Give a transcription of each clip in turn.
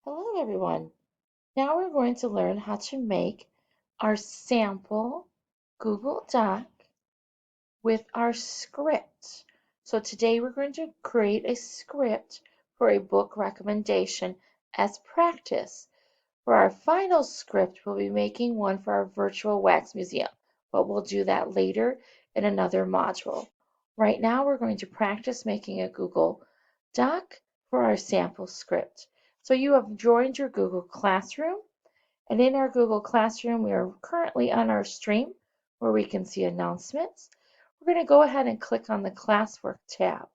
Hello everyone. Now we're going to learn how to make our sample Google Doc with our script. So today we're going to create a script for a book recommendation as practice. For our final script, we'll be making one for our virtual wax museum, but we'll do that later in another module. Right now we're going to practice making a Google Doc for our sample script. So you have joined your Google Classroom, and in our Google Classroom, we are currently on our stream where we can see announcements. We're going to go ahead and click on the Classwork tab.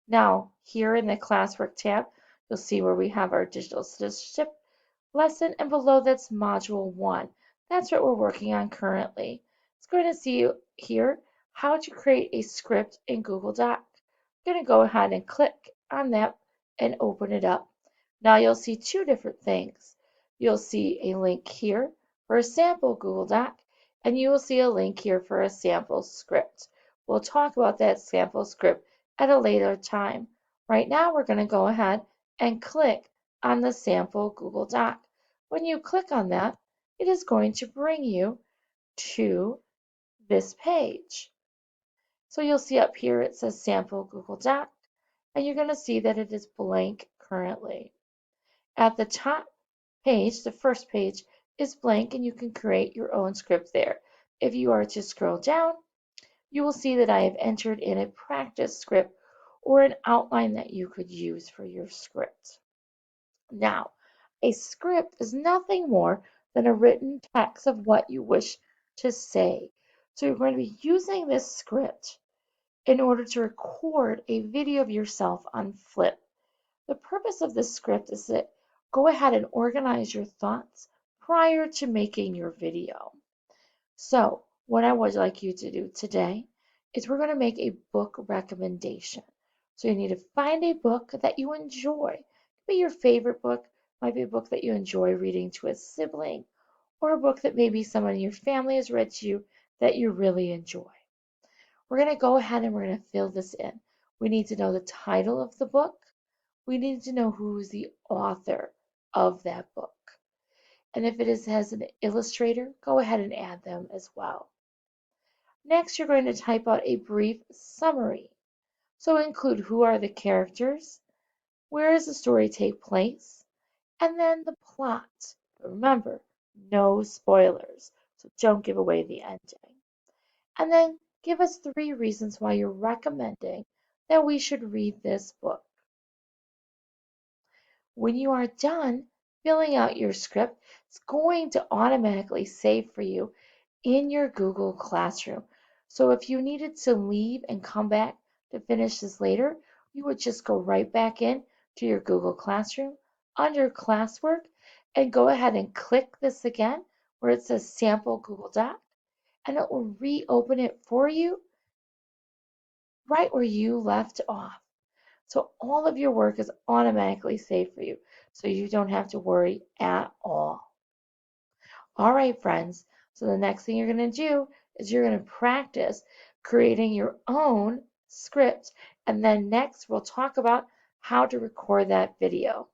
Now, here in the Classwork tab, you'll see where we have our digital citizenship lesson, and below that's Module 1. That's what we're working on currently. It's going to see here how to create a script in Google Doc. I'm going to go ahead and click on that and open it up. Now you'll see two different things. You'll see a link here for a sample Google Doc, and you will see a link here for a sample script. We'll talk about that sample script at a later time. Right now, we're going to go ahead and click on the sample Google Doc. When you click on that, it is going to bring you to this page. So you'll see up here it says sample Google Doc, and you're going to see that it is blank currently. At the top page, the first page, is blank and you can create your own script there. If you are to scroll down, you will see that I have entered in a practice script or an outline that you could use for your script. Now, a script is nothing more than a written text of what you wish to say. So you're going to be using this script in order to record a video of yourself on Flip. The purpose of this script is to go ahead and organize your thoughts prior to making your video. So what I would like you to do today is we're going to make a book recommendation. So you need to find a book that you enjoy. It could be your favorite book, might be a book that you enjoy reading to a sibling, or a book that maybe someone in your family has read to you that you really enjoy. We're going to go ahead and we're going to fill this in. We need to know the title of the book. We need to know who is the author of that book. And if it has an illustrator, go ahead and add them as well. Next, you're going to type out a brief summary. So include who are the characters, where does the story take place, and then the plot. But remember, no spoilers, so don't give away the ending. And then give us 3 reasons why you're recommending that we should read this book. When you are done filling out your script, it's going to automatically save for you in your Google Classroom. So if you needed to leave and come back to finish this later, you would just go right back in to your Google Classroom under Classwork and go ahead and click this again where it says Sample Google Doc, and it will reopen it for you right where you left off. So all of your work is automatically saved for you, so you don't have to worry at all. All right, friends. So the next thing you're going to do is you're going to practice creating your own script, and then next we'll talk about how to record that video.